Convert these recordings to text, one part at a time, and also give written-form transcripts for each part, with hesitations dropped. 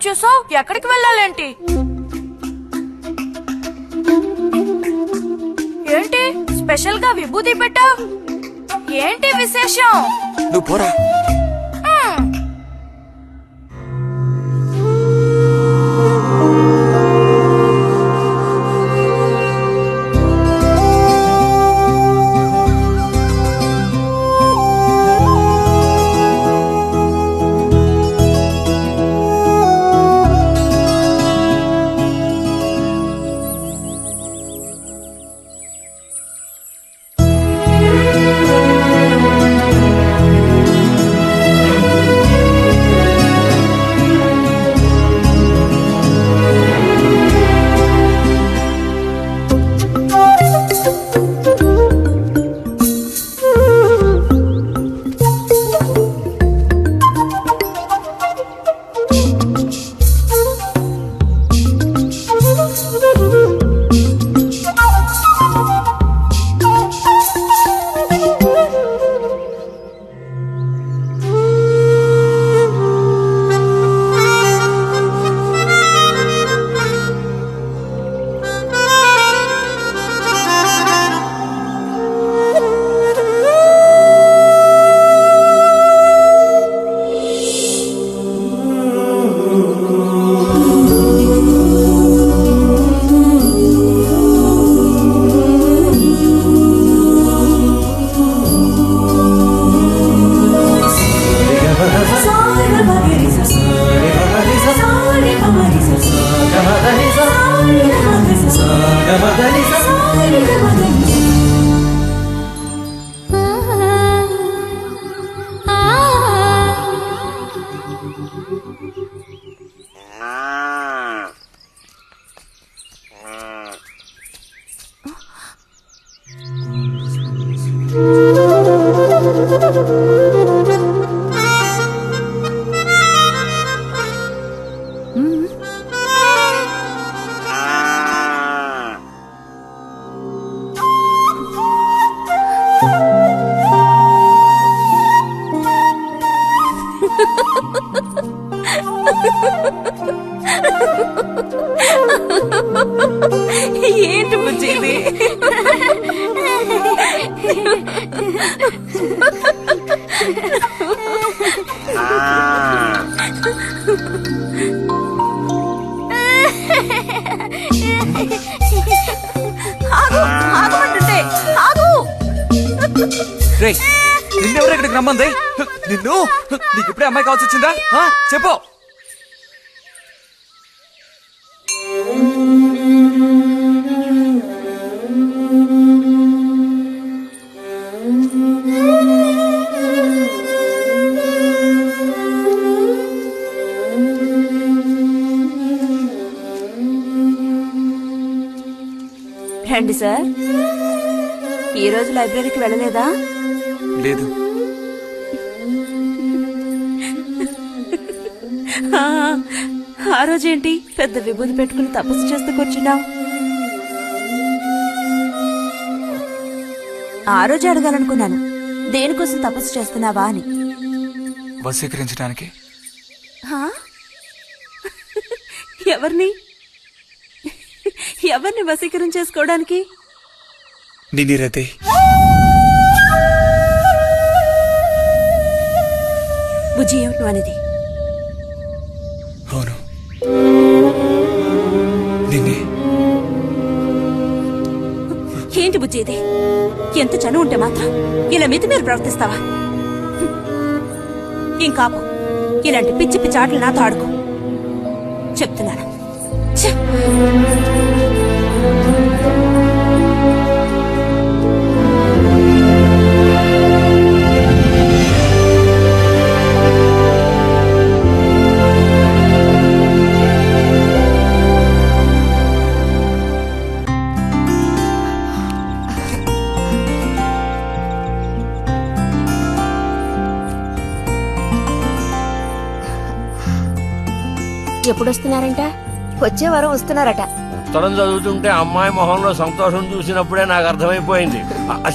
వచ్చేసావు, ఎక్కడికి వెళ్ళాలేంటి? ఏంటి స్పెషల్ గా విభూతి పెట్టావు? ఏంటి విశేషం? నువ్వు పోరా. ఏంటి బుజ్జి ఇది? నిన్నెవరు ఇక్కడికి రమ్మంది? నిన్ను నీకు ఇప్పుడే అమ్మాయి కావాల్సి వచ్చిందా? చెప్పు. రండి సార్. ఈ రోజు లైబ్రరీకి వెళ్ళలేదా? లేదు. ఆ రోజేంటి పెద్ద విభూతి పెట్టుకుని తపస్సు చేస్తూ కూర్చున్నావు? ఆ రోజు అడగాలనుకున్నాను, దేనికోసం తపస్సు చేస్తున్నావా అని. వశీకరించడానికి. ఎవరిని వశీకరించేసుకోవడానికి? నిన్ను రతే. బుజ్జి ఏమిటి అనేది? అవును, నిన్నే. ఏంటి బుజ్జి ఇది? ఎంత చనువు ఉంటే మాత్రం ఇలా మితిమీరి ప్రవర్తిస్తావా? ఇంకాపు ఇలాంటి పిచ్చి పిచ్చి ఆటలు నాతో ఆడుకో చెప్తున్నాను. ఎప్పుడొస్తున్నారంట? వచ్చే వారం వస్తున్నారట. ఉత్తరం చదువుతుంటే అమ్మాయి మొహంలో సంతోషం చూసినప్పుడే నాకు అర్థమైపోయింది.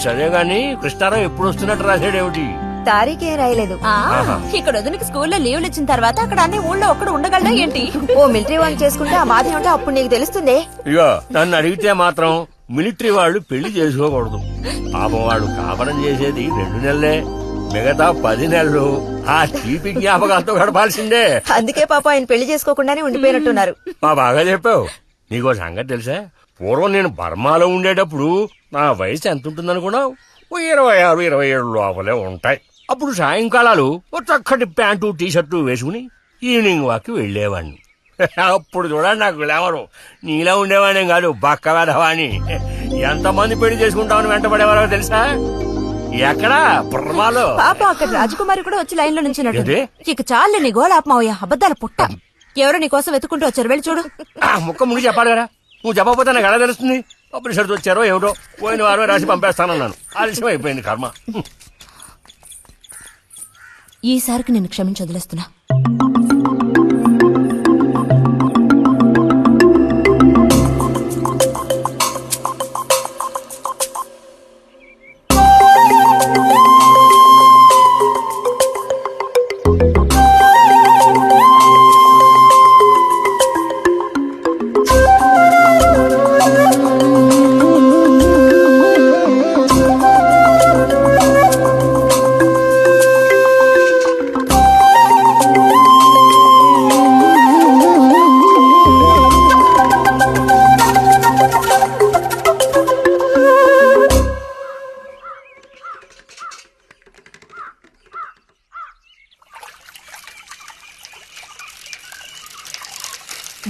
సరే గాని కృష్ణారావు ఎప్పుడు వస్తున్నట్టు రాశాడేమిటి? తారీఖే రాయలేదు. ఆ, ఇక్కడ వదినకి స్కూల్లో లీవ్లు ఇచ్చిన తర్వాత అక్కడ అన్ని ఊళ్ళో ఒక్కడు ఉండగలడా ఏంటి? ఓ మిలిటరీ వాళ్ళు చేసుకుంటే ఆ బాధ ఏమిటో అప్పుడు నీకు తెలుస్తుంది. ఇగో నన్ను అడిగితే మాత్రం మిలిటరీ వాళ్ళు పెళ్లి చేసుకోకూడదు. పాపం వాడు కాపరం చేసేది 2 నెలలే, మిగతా 10 నెలలు ఆ తీపి జ్ఞాపకాలతో గడపాల్సిందే. అందుకే పాప ఆయన పెళ్లి చేసుకోకుండానే ఉండిపోయినట్టున్నారు. బాగా చెప్పావు. నీకో సంగతి తెలుసా? పూర్వం నేను బర్మాలో ఉండేటప్పుడు నా వయసు ఎంత ఉంటుందనుకున్నావు? 26, 27 లోపలే ఉంటాయి. అప్పుడు సాయంకాలాలు ఓ చక్కటి ప్యాంటు టీషర్టు వేసుకుని ఈవినింగ్ వాక్ వెళ్లేవాడిని. అప్పుడు చూడండి నాకు గ్లామరు. నీలా ఉండేవాడిని కాదు, బక్క వేధవాణి. ఎంతమంది పెళ్లి చేసుకుంటామని వెంటబడేవారో తెలుసా? ఎక్కడా? బర్మాలో. పాప అక్కడ రాజకుమారి కూడా వచ్చి లైన్ లో నుంచినట్టు. ఏంటి? ఇక చాలు నీ గోలాపమావయ్య, అబద్ధాల పుట్ట. ఎవరో నీ కోసం వెతుకుంటూ వచ్చారు, వెళ్ళి చూడు. ఆ ముక్క ముందు చెప్పాలి కదా. నువ్వు చెప్పకపోతే నాకు ఎలా తెలుస్తుంది? ఆపరేషన్ వచ్చారో ఏమిటో, పోయిన వారమే రాసి పంపేస్తానన్నాను. ఆలస్యం అయిపోయింది కర్మ. ఈసారికి నేను క్షమించి వదిలేస్తున్నా.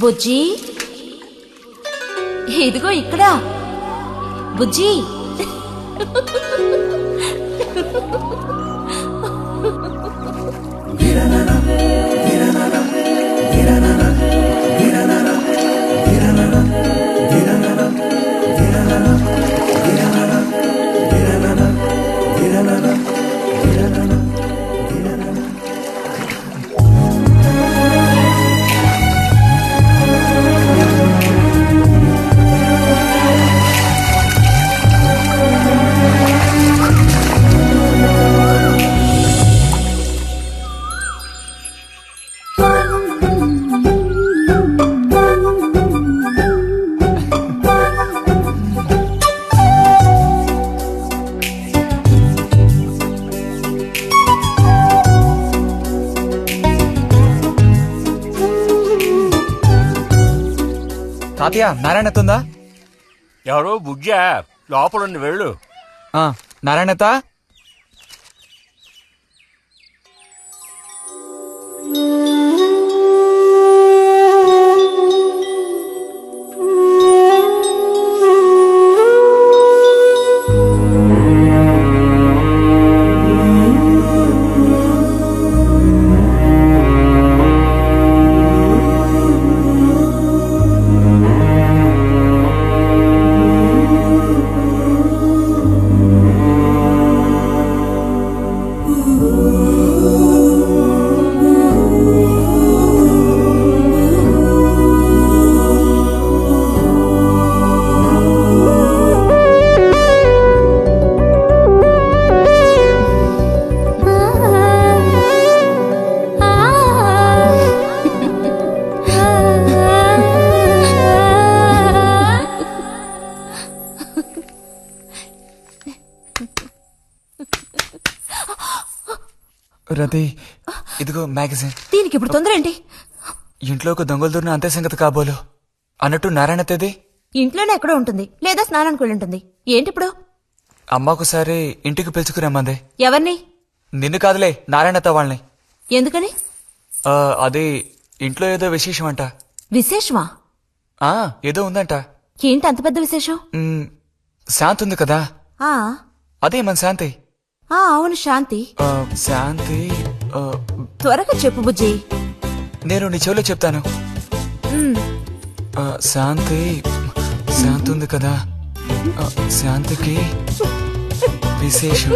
బుజ్జి, ఇదిగో ఇక్కడ. బుజ్జి, తాతయ్య నారాయణతుందా? ఎవరు? బుజ్జా లోపలుండి వెళ్ళు. నారాయణత. రతి, ఇదిగో మ్యాగజైన్. దీనికి ఇప్పుడు తొందర ఏంటి? ఇంట్లో ఒక దొంగలు దూరిన అంతే సంగతి కాబోలు. అన్నట్టు నారాయణతేది? ఇంట్లోనే ఎక్కడో ఉంటుంది, లేదా స్నానానికి వెళ్ళి ఉంటుంది. ఏంటి ఇప్పుడు? అమ్మ ఒకసారి ఇంటికి పిలుచుకురమ్మంది. ఎవరిని? నిన్ను కాదులే, నారాయణత వాళ్ళని. ఎందుకని? అది ఇంట్లో ఏదో విశేషం అంట. విశేషమా? ఏదో ఉందంట. ఏంటి అంత పెద్ద విశేషం? శాంతి ఉంది కదా, ఆ అదే మన శాంతి. అవును, శాంతి. శాంతి. త్వరగా చెప్పు బుజ్జి. నేను నీ చెవిలో చెప్తాను. శాంతి శాంతి ఉంది కదా, శాంతికి విశేషం.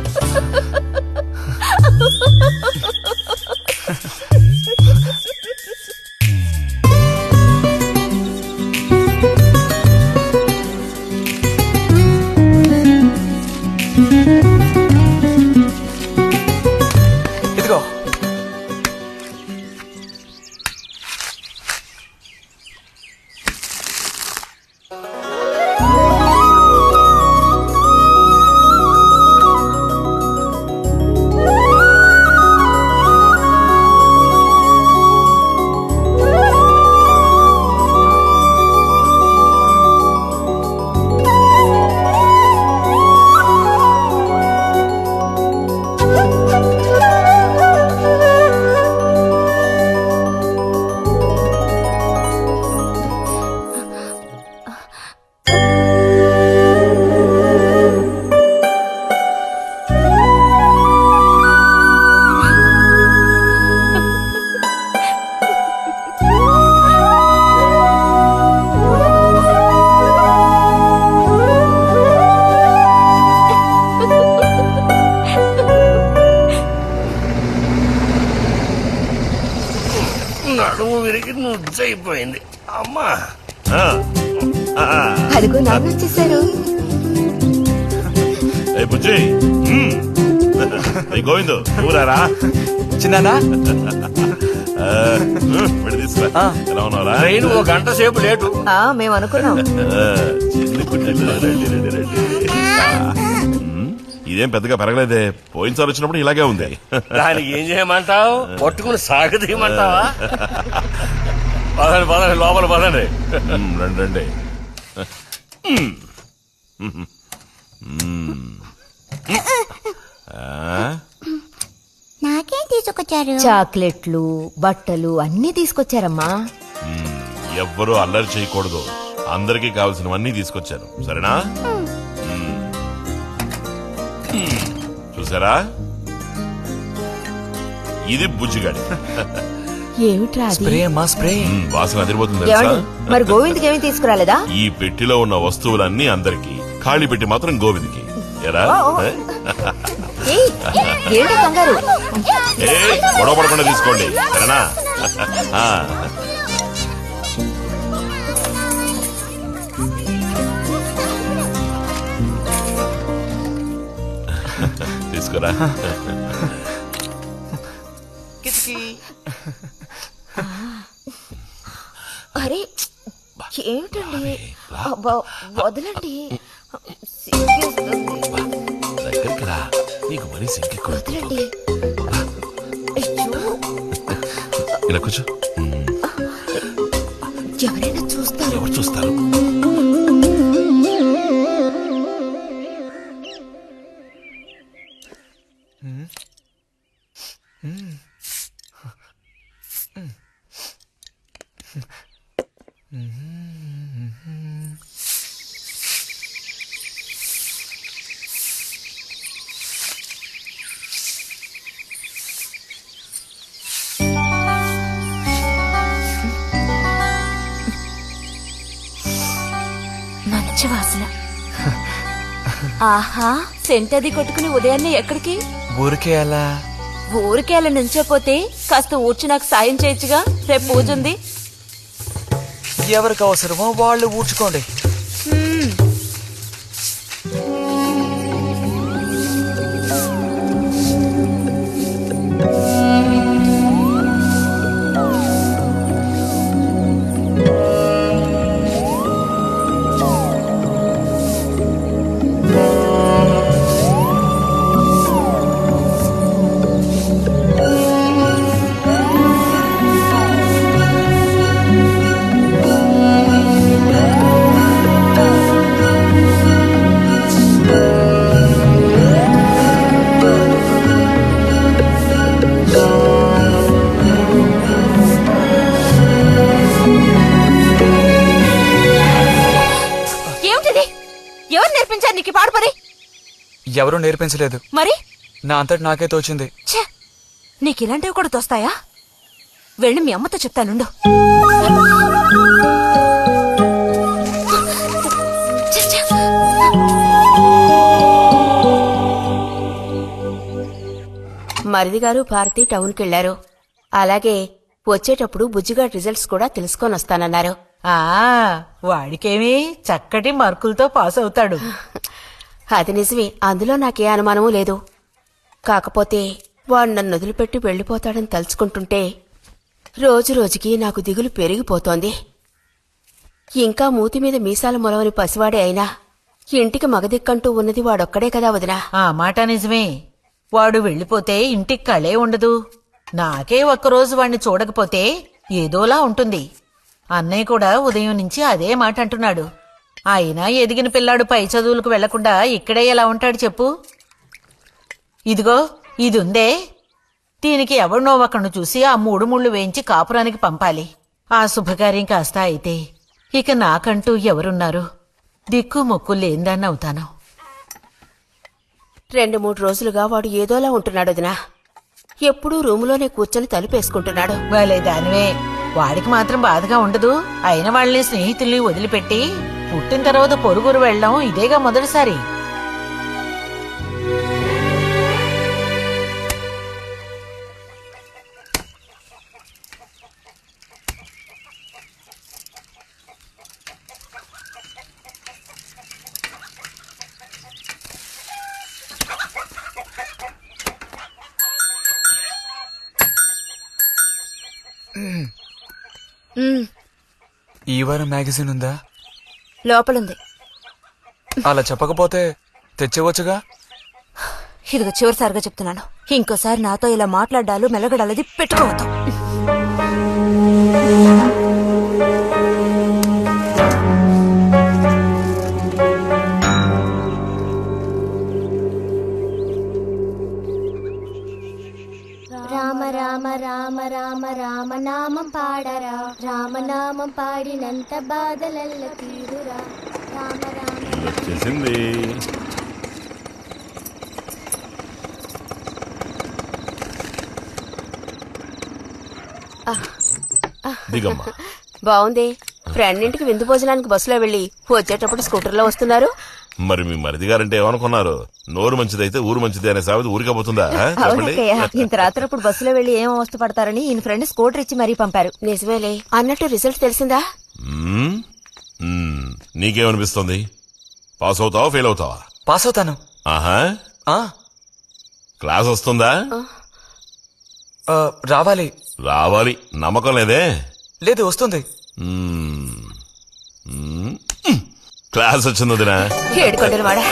అమ్మా ఆ. ఆ. అదిగో నాన్న వచ్చేసారు. ఏ బుజ్జి ఏ గోవిందు ఊరారా చిన్నానా వెళ్ళి తీసుకురా ఎలా ఉన్నారా ట్రైన్ 1 గంట సేపు లేటు. మేము అనుకున్నాం. చిన్ని కుట్టెలు, రండి రండి రండి ఇదేం పెద్దగా పెరగలేదే పోయినసారి వచ్చినప్పుడు ఇలాగే ఉంది దానికి ఏం చేయమంటావు? పట్టుకుని సాగదీయమంటావా? పదండి పదండి లోపల పదండి. రండి రండి నాకేం తీసుకొచ్చారు? చాక్లెట్లు, బట్టలు అన్నీ తీసుకొచ్చారమ్మా. ఎవ్వరూ అల్లరి చేయకూడదు, అందరికీ కావాల్సినవన్నీ తీసుకొచ్చాను సరేనా? చూసారా ఇది బుజ్జిగాడి ఏమిట్రా అది? స్ప్రే అమ్మా స్ప్రే. వాసన అదిరిపోతుంది తెలుసా? ఏమండి, మరి గోవింద్కి ఏమీ తీసుకురాలేదా? ఈ పెట్టిలో ఉన్న వస్తువులన్నీ అందరికి, ఖాళీ పెట్టి మాత్రం గోవింద్కి. ఎరా ఏయ్, ఏంటి కంగారు? గొడవ పడకుండా తీసుకోండి సరేనా? ఆ. తీసుకురా. అరే ఏమిటండి? అబ్బా, వదలండి. సిగ్గేస్తుంది. దగ్గరికి రా, నీకు మరీ సింకెక్కువ. వదలండి. అయ్యో, ఇలా కూర్చో. ఎవరైనా చూస్తారు. ఎవరు చూస్తారు? మంచి వాసన. ఆహా, సెంట్ అది కొట్టుకుని ఉదయాన్నే ఎక్కడికి? ఊరికే అలా. ఊరికే అలా నుంచోపోతే కాస్త ఊడ్చి నాకు సాయం చేయొచ్చుగా, రేపు పూజ ఉంది. ఎవరికి అవసరమో వాళ్ళు ఊడ్చుకోండి. నీకు పాడు పని ఎవరూ నేర్పించలేదు. మరి నా అంతటి నాకే తోచింది. నీకు ఇలాంటివి కూడా తోస్తాయా? వెళ్ళి మీ అమ్మతో చెప్తానుండు. మరిది గారు భారతి టౌన్కి వెళ్లారు. అలాగే వచ్చేటప్పుడు బుజ్జిగాడి రిజల్ట్స్ కూడా తెలుసుకొని వస్తానన్నారు. వాడికేమీ చక్కటి మార్కులతో పాస్ అవుతాడు. అది నిజమే, అందులో నాకే అనుమానమూ లేదు. కాకపోతే వాడు నన్ను వదిలిపెట్టి వెళ్లిపోతాడని తలుచుకుంటుంటే రోజు రోజుకి నాకు దిగులు పెరిగిపోతోంది. ఇంకా మూతి మీద మీసాల మొలవని పసివాడే అయినా ఇంటికి మగదిక్కంటూ ఉన్నది వాడొక్కడే కదా వదినా. ఆ మాట నిజమే. వాడు వెళ్లిపోతే ఇంటికి కళే ఉండదు. నాకే ఒక్కరోజు వాణ్ణి చూడకపోతే ఏదోలా ఉంటుంది. అన్నయ్య కూడా ఉదయం నుంచి అదే మాట అంటున్నాడు. అయినా ఎదిగిన పిల్లాడు పై చదువులకు వెళ్లకుండా ఇక్కడే ఎలా ఉంటాడు చెప్పు? ఇదిగో ఇదుందే, దీనికి ఎవరినో ఒకను చూసి ఆ 3 ముళ్ళు వేయించి కాపురానికి పంపాలి. ఆ శుభకార్యం కాస్త అయితే ఇక నాకంటూ ఎవరున్నారు? దిక్కు మొక్కు లేందాన్ని అవుతాను. 2-3 రోజులుగా వాడు ఏదోలా ఉంటున్నాడు వదినా. ఎప్పుడూ రూములోనే కూర్చొని తలుపేసుకుంటున్నాడు. వాలే దానివే, వాడికి మాత్రం బాధగా ఉండదు. అయిన వాళ్ళని స్నేహితుల్ని వదిలిపెట్టి పుట్టిన తర్వాత పొరుగురు వెళ్ళడం ఇదేగా మొదటిసారి. ఈ వారం మ్యాగజైన్ ఉందా? లోపలుంది. అలా చెప్పకపోతే తెచ్చేవచ్చుగా. ఇదిగో చివరిసారిగా చెప్తున్నాను, ఇంకోసారి నాతో ఇలా మాట్లాడాలు మెలగడాలది పెట్టుకోవద్దు. రామ రామ రామ రామ రామనామం పాడరా, రామనామం పాడినంత బాధలల్ల తీరురా. రామ రామ వచ్చేసింది. దిగమ్మా. బాగుంది. ఫ్రెండ్ ఇంటికి విందు భోజనానికి బస్సులో వెళ్ళి వచ్చేటప్పుడు స్కూటర్లో వస్తున్నారు. మరి మీ మరిది గారంటే ఏమనుకున్నారు? నోరు మంచిదైతే ఊరు మంచిది అనే సామెత ఊరికపోతుందా? చెప్పండి. ఇంత రాత్రప్పుడు బస్సులో వెళ్లి ఏం అవస్థ పడతారని ఈయన ఫ్రెండ్ స్కూటర్ ఇచ్చి మరీ పంపారు. నిజమేలే. అన్నట్టు రిజల్ట్ తెలిసిందా? మ్మ్? మ్మ్. నీకేమనిపిస్తుంది? పాస్ అవుతావా ఫెయిల్ అవుతావా? పాస్ అవుతాను. ఆహా. ఆ, క్లాస్ వస్తుందా? రావాలి. రావాలి. నమ్మకం లేదే? లేదు, వస్తుంది. మ్మ్. మ్మ్. క్లాస్ వచ్చింది వదినా. ఏడుకొండలు వాడా.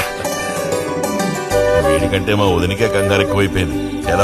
వీడికంటే మా వదినికే కంగారు ఎక్కువైపోయింది.